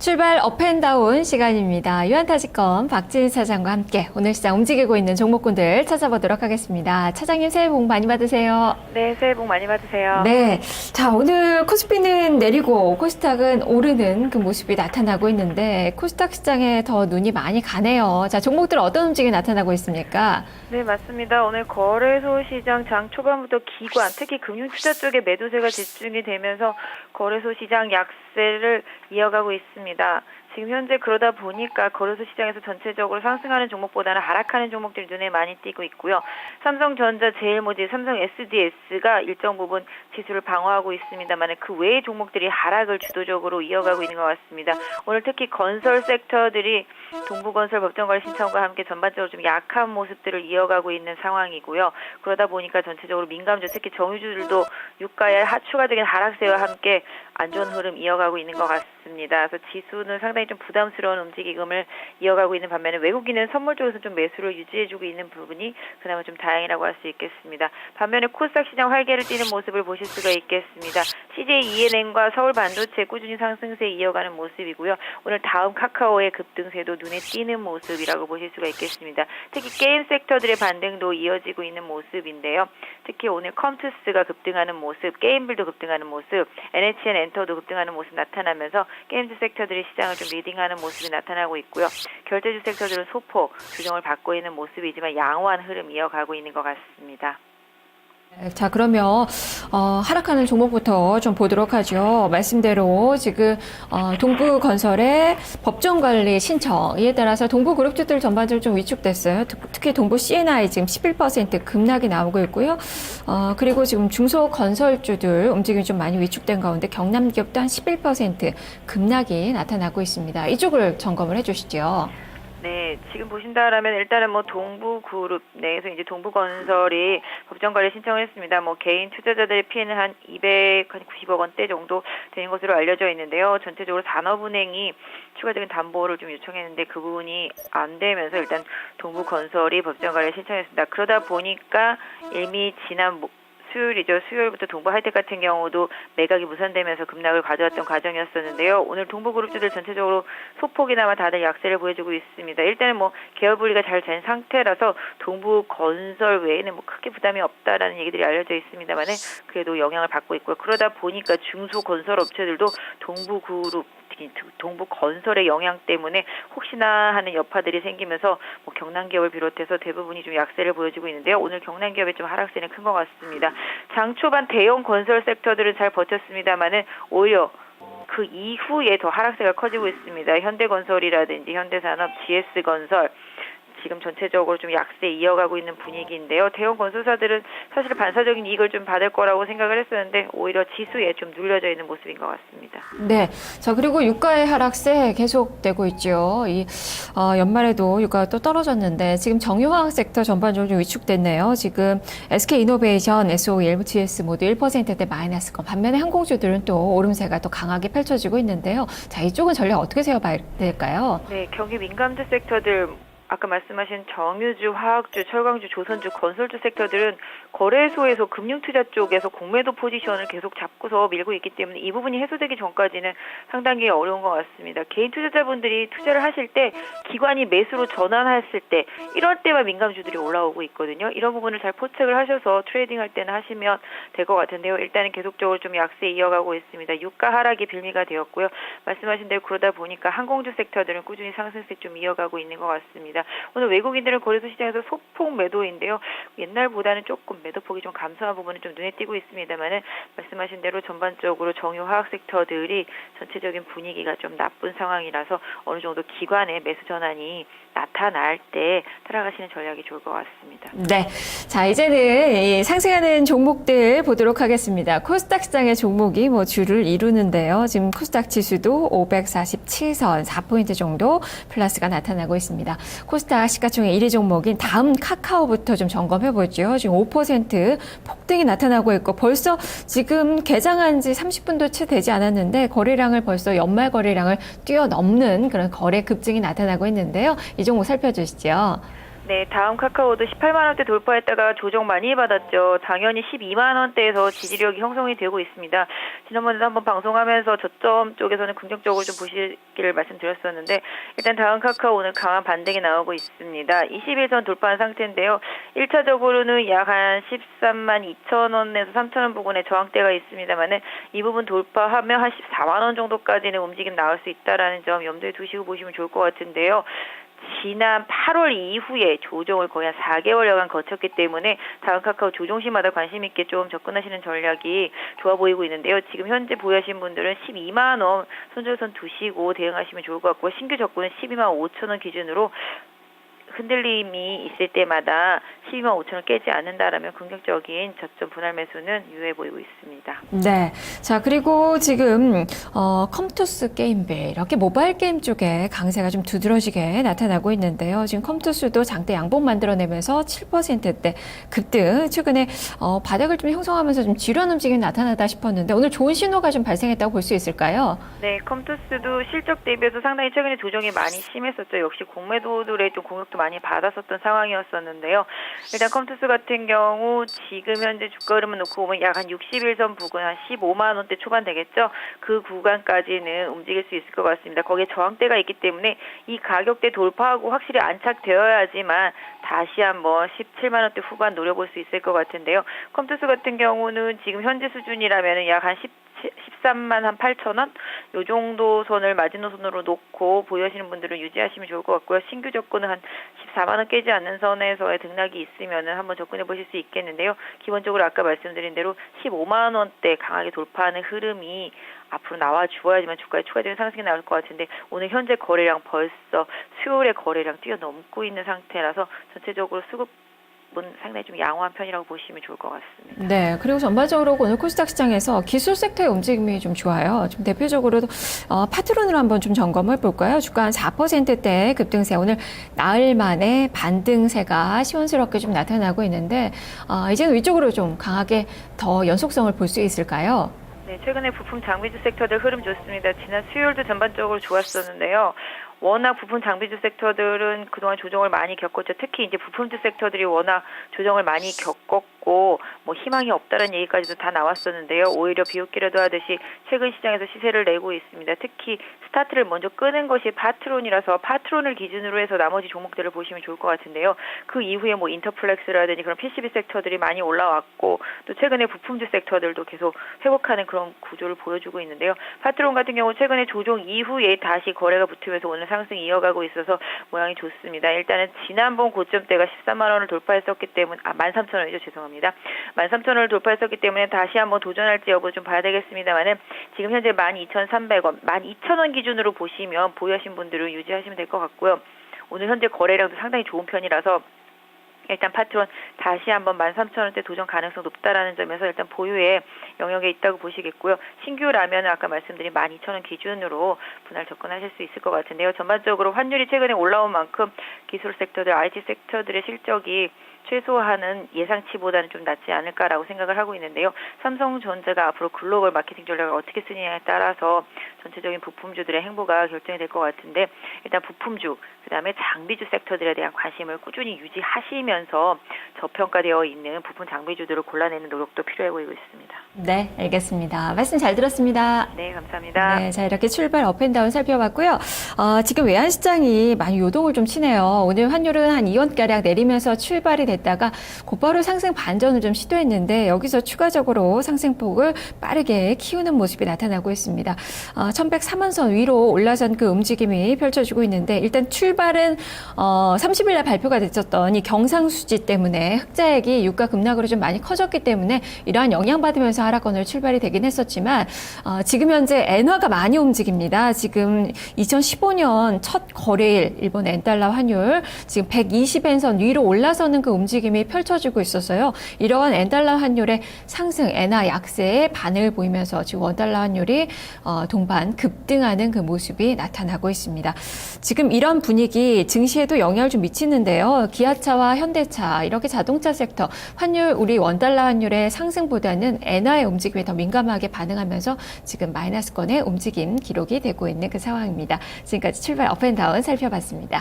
출발 업앤다운 시간입니다. 유한타지컴 박지인 차장과 함께 오늘 시장 움직이고 있는 종목군들 찾아보도록 하겠습니다. 차장님 새해 복 많이 받으세요. 네, 새해 복 많이 받으세요. 네, 자 오늘 코스피는 내리고 코스닥은 오르는 그 모습이 나타나고 있는데 코스닥 시장에 더 눈이 많이 가네요. 자 종목들 어떤 움직임이 나타나고 있습니까? 네, 맞습니다. 오늘 거래소 시장 장 초반부터 기관, 특히 금융투자 쪽에 매도세가 집중이 되면서 거래소 시장 약세를 이어가고 있습니다. 지금 현재 그러다 보니까 거래소 시장에서 전체적으로 상승하는 종목보다는 하락하는 종목들이 눈에 많이 띄고 있고요. 삼성전자, 제일모직, 삼성 SDS가 일정 부분 지수를 방어하고 있습니다만 그 외의 종목들이 하락을 주도적으로 이어가고 있는 것 같습니다. 오늘 특히 건설 섹터들이 동부건설 법정관리 신청과 함께 전반적으로 좀 약한 모습들을 이어가고 있는 상황이고요. 그러다 보니까 전체적으로 민감주, 특히 정유주들도 유가의 추가적인 하락세와 함께 안 좋은 흐름 이어가고 있는 것 같습니다. 그래서 지수는 상당히 좀 부담스러운 움직임을 이어가고 있는 반면에 외국인은 선물 쪽에서 좀 매수를 유지해주고 있는 부분이 그나마 좀 다행이라고 할 수 있겠습니다. 반면에 코스닥 시장 활개를 띠는 모습을 보실 수가 있겠습니다. CJ ENM과 서울 반도체 꾸준히 상승세 이어가는 모습이고요. 오늘 다음 카카오의 급등세도 눈에 띄는 모습이라고 보실 수가 있겠습니다. 특히 게임 섹터들의 반등도 이어지고 있는 모습인데요. 특히 오늘 컴투스가 급등하는 모습, 게임빌도 급등하는 모습, NHN 엔터도 급등하는 모습 나타나면서 게임즈 섹터들이 시장을 좀 리딩하는 모습이 나타나고 있고요. 결제주 섹터들은 소폭 조정을 받고 있는 모습이지만 양호한 흐름 이어가고 있는 것 같습니다. 자, 그러면 하락하는 종목부터 좀 보도록 하죠. 말씀대로 지금 동부건설의 법정관리 신청 이에 따라서 동부그룹주들 전반적으로 좀 위축됐어요. 특히 동부 C&I 지금 11% 급락이 나오고 있고요. 그리고 지금 중소건설주들 움직임이 좀 많이 위축된 가운데 경남기업도 한 11% 급락이 나타나고 있습니다. 이쪽을 점검을 해주시죠. 네, 지금 보신다라면 일단은 뭐 동부그룹 내에서 이제 동부건설이 법정관리 신청을 했습니다. 뭐 개인 투자자들의 피해는 한 290억 원대 정도 되는 것으로 알려져 있는데요. 전체적으로 산업은행이 추가적인 담보를 좀 요청했는데 그 부분이 안 되면서 일단 동부건설이 법정관리 신청했습니다. 그러다 보니까 이미 지난 수요일이죠. 수요일부터 동부 하이텍 같은 경우도 매각이 무산되면서 급락을 가져왔던 과정이었었는데요. 오늘 동부그룹주들 전체적으로 소폭이나마 다들 약세를 보여주고 있습니다. 일단은 뭐 계열 분리가 잘 된 상태라서 동부건설 외에는 뭐 크게 부담이 없다라는 얘기들이 알려져 있습니다만 그래도 영향을 받고 있고요. 그러다 보니까 중소건설 업체들도 동부그룹 동부건설의 영향 때문에 혹시나 하는 여파들이 생기면서 뭐 경남기업을 비롯해서 대부분이 좀 약세를 보여주고 있는데요. 오늘 경남기업의 좀 하락세는 큰 것 같습니다. 장 초반 대형 건설 섹터들은 잘 버텼습니다만은 오히려 그 이후에 더 하락세가 커지고 있습니다. 현대건설이라든지 현대산업, GS건설 지금 전체적으로 좀 약세 이어가고 있는 분위기인데요. 대형 건설사들은 사실 반사적인 이익을 좀 받을 거라고 생각을 했었는데 오히려 지수에 좀 눌려져 있는 모습인 것 같습니다. 네, 자 그리고 유가의 하락세 계속되고 있죠. 이 연말에도 유가가 또 떨어졌는데 지금 정유화학 섹터 전반적으로 좀 위축됐네요. 지금 SK이노베이션, SOE, LTS 모두 1%대 마이너스권. 반면에 항공주들은 또 오름세가 또 강하게 펼쳐지고 있는데요. 자 이쪽은 전략 어떻게 세워봐야 될까요? 네, 경기 민감주 섹터들. 아까 말씀하신 정유주, 화학주, 철강주, 조선주, 건설주 섹터들은 거래소에서 금융투자 쪽에서 공매도 포지션을 계속 잡고서 밀고 있기 때문에 이 부분이 해소되기 전까지는 상당히 어려운 것 같습니다. 개인 투자자분들이 투자를 하실 때 기관이 매수로 전환했을 때 이럴 때만 민감주들이 올라오고 있거든요. 이런 부분을 잘 포착을 하셔서 트레이딩할 때는 하시면 될 것 같은데요. 일단은 계속적으로 좀 약세 이어가고 있습니다. 유가 하락이 빌미가 되었고요. 말씀하신 대로 그러다 보니까 항공주 섹터들은 꾸준히 상승세 좀 이어가고 있는 것 같습니다. 오늘 외국인들은 거래소 시장에서 소폭 매도인데요. 옛날보다는 조금 매도폭이 좀 감소한 부분은 좀 눈에 띄고 있습니다만은 말씀하신 대로 전반적으로 정유화학 섹터들이 전체적인 분위기가 좀 나쁜 상황이라서 어느 정도 기관의 매수 전환이 나타날 때 따라가시는 전략이 좋을 것 같습니다. 네, 자 이제는 이 상승하는 종목들 보도록 하겠습니다. 코스닥 시장의 종목이 뭐 주를 이루는데요. 지금 코스닥 지수도 547선 4포인트 정도 플러스가 나타나고 있습니다. 코스닥 시가총액 1위 종목인 다음 카카오부터 좀 점검해보죠. 지금 5% 폭등이 나타나고 있고 벌써 지금 개장한 지 30분도 채 되지 않았는데 거래량을 벌써 연말 거래량을 뛰어넘는 그런 거래 급증이 나타나고 있는데요. 이 종목 살펴주시죠. 네, 다음 카카오도 18만 원대 돌파했다가 조정 많이 받았죠. 당연히 12만 원대에서 지지력이 형성이 되고 있습니다. 지난번에도 한번 방송하면서 저점 쪽에서는 긍정적으로 좀 보시기를 말씀드렸었는데 일단 다음 카카오 오늘 강한 반등이 나오고 있습니다. 21선 돌파한 상태인데요. 1차적으로는 약 한 13만 2천 원에서 3천 원 부근에 저항대가 있습니다만은 이 부분 돌파하면 한 14만 원 정도까지는 움직임 나올 수 있다라는 점 염두에 두시고 보시면 좋을 것 같은데요. 지난 8월 이후에 조정을 거의 한 4개월여간 거쳤기 때문에 다음 카카오 조정시마다 관심 있게 좀 접근하시는 전략이 좋아 보이고 있는데요. 지금 현재 보유하신 분들은 12만 원 손절선 두시고 대응하시면 좋을 것 같고 신규 접근은 12만 5천 원 기준으로 흔들림이 있을 때마다 12만 5천 원 깨지 않는다라면 긍정적인 저점 분할 매수는 유효해 보이고 있습니다. 네. 자, 그리고 지금, 컴투스 게임배, 이렇게 모바일 게임 쪽에 강세가 좀 두드러지게 나타나고 있는데요. 지금 컴투스도 장대 양봉 만들어내면서 7%대 급등, 최근에, 바닥을 좀 형성하면서 좀 지루한 움직임이 나타나다 싶었는데, 오늘 좋은 신호가 좀 발생했다고 볼 수 있을까요? 네, 컴투스도 실적 대비해서 상당히 최근에 조정이 많이 심했었죠. 역시 공매도들의 좀 공격도 많이 받았었던 상황이었었는데요. 일단 컴투스 같은 경우 지금 현재 주가 흐름을 놓고 보면 약 한 61선 부근 한 15만 원대 초반 되겠죠. 그 구간까지는 움직일 수 있을 것 같습니다. 거기에 저항대가 있기 때문에 이 가격대 돌파하고 확실히 안착되어야지만 다시 한번 17만 원대 후반 노려볼 수 있을 것 같은데요. 컴투스 같은 경우는 지금 현재 수준이라면 약 한 13만 한 8천 원? 요 정도 선을 마지노선으로 놓고 보유하시는 분들은 유지하시면 좋을 것 같고요. 신규 접근은 한 14만 원 깨지 않는 선에서의 등락이 있으면은 한번 접근해 보실 수 있겠는데요. 기본적으로 아까 말씀드린 대로 15만 원대 강하게 돌파하는 흐름이 앞으로 나와 주어야지만 주가에 추가적인 상승이 나올 것 같은데 오늘 현재 거래량 벌써 수요일의 거래량 뛰어넘고 있는 상태라서 전체적으로 수급 상당히 좀 양호한 편이라고 보시면 좋을 것 같습니다. 네, 그리고 전반적으로 오늘 코스닥 시장에서 기술 섹터의 움직임이 좀 좋아요. 좀 대표적으로 파트론으로 한번 좀 점검해 볼까요? 주가 한 4%대 급등세, 오늘 나흘 만에 반등세가 시원스럽게 좀 나타나고 있는데 이제는 위쪽으로 좀 강하게 더 연속성을 볼 수 있을까요? 네, 최근에 부품 장비주 섹터들 흐름 좋습니다. 지난 수요일도 전반적으로 좋았었는데요. 워낙 부품 장비주 섹터들은 그동안 조정을 많이 겪었죠. 특히 이제 부품주 섹터들이 워낙 조정을 많이 겪었고 뭐 희망이 없다는 얘기까지도 다 나왔었는데요. 오히려 비웃기라도 하듯이 최근 시장에서 시세를 내고 있습니다. 특히 스타트를 먼저 끄는 것이 파트론이라서 파트론을 기준으로 해서 나머지 종목들을 보시면 좋을 것 같은데요. 그 이후에 뭐 인터플렉스라든지 그런 PCB 섹터들이 많이 올라왔고 또 최근에 부품주 섹터들도 계속 회복하는 그런 구조를 보여주고 있는데요. 파트론 같은 경우 최근에 조정 이후에 다시 거래가 붙으면서 오늘 상승이 이어가고 있어서 모양이 좋습니다. 일단은 지난번 고점대가 13만 원을 돌파했었기 때문에 13,000원이죠. 죄송합니다. 13,000원을 돌파했었기 때문에 다시 한번 도전할지 여부 좀 봐야 되겠습니다만은 지금 현재 12,300원, 12,000원 기준으로 보시면 보유하신 분들은 유지하시면 될 것 같고요. 오늘 현재 거래량도 상당히 좋은 편이라서 일단 파트론 다시 한번 13,000원대 도전 가능성 높다라는 점에서 일단 보유에 영역에 있다고 보시겠고요. 신규라면 아까 말씀드린 12,000원 기준으로 분할 접근하실 수 있을 것 같은데요. 전반적으로 환율이 최근에 올라온 만큼 기술 섹터들, IT 섹터들의 실적이 최소한은 예상치보다는 좀 낫지 않을까라고 생각을 하고 있는데요. 삼성전자가 앞으로 글로벌 마케팅 전략을 어떻게 쓰느냐에 따라서 전체적인 부품주들의 행보가 결정이 될 것 같은데 일단 부품주, 그다음에 장비주 섹터들에 대한 관심을 꾸준히 유지하시면서 저평가되어 있는 부품 장비주들을 골라내는 노력도 필요해 보이고 있습니다. 네, 알겠습니다. 말씀 잘 들었습니다. 네, 감사합니다. 네, 자, 이렇게 출발 업앤다운 살펴봤고요. 지금 외환시장이 많이 요동을 좀 치네요. 오늘 환율은 한 2원가량 내리면서 출발이 됐다가 곧바로 상승 반전을 좀 시도했는데 여기서 추가적으로 상승폭을 빠르게 키우는 모습이 나타나고 있습니다. 1103원선 위로 올라선 그 움직임이 펼쳐지고 있는데 일단 출발은 30일 날 발표가 됐었던 이 경상수지 때문에 흑자액이 유가 급락으로 좀 많이 커졌기 때문에 이러한 영향받으면서 하락권으로 출발이 되긴 했었지만 지금 현재 엔화가 많이 움직입니다. 지금 2015년 첫 거래일 일본 엔달러 환율 지금 120엔선 위로 올라서는 그 움직임이 펼쳐지고 있었어요. 이러한 엔달러 환율의 상승, 엔화 약세에 반응을 보이면서 지금 원달러 환율이 동반 급등하는 그 모습이 나타나고 있습니다. 지금 이런 분위기 증시에도 영향을 좀 미치는데요. 기아차와 현대차 이렇게 자동차 섹터 환율 우리 원달러 환율의 상승보다는 엔화의 움직임에 더 민감하게 반응하면서 지금 마이너스권의 움직임 기록이 되고 있는 그 상황입니다. 지금까지 출발 업앤다운 살펴봤습니다.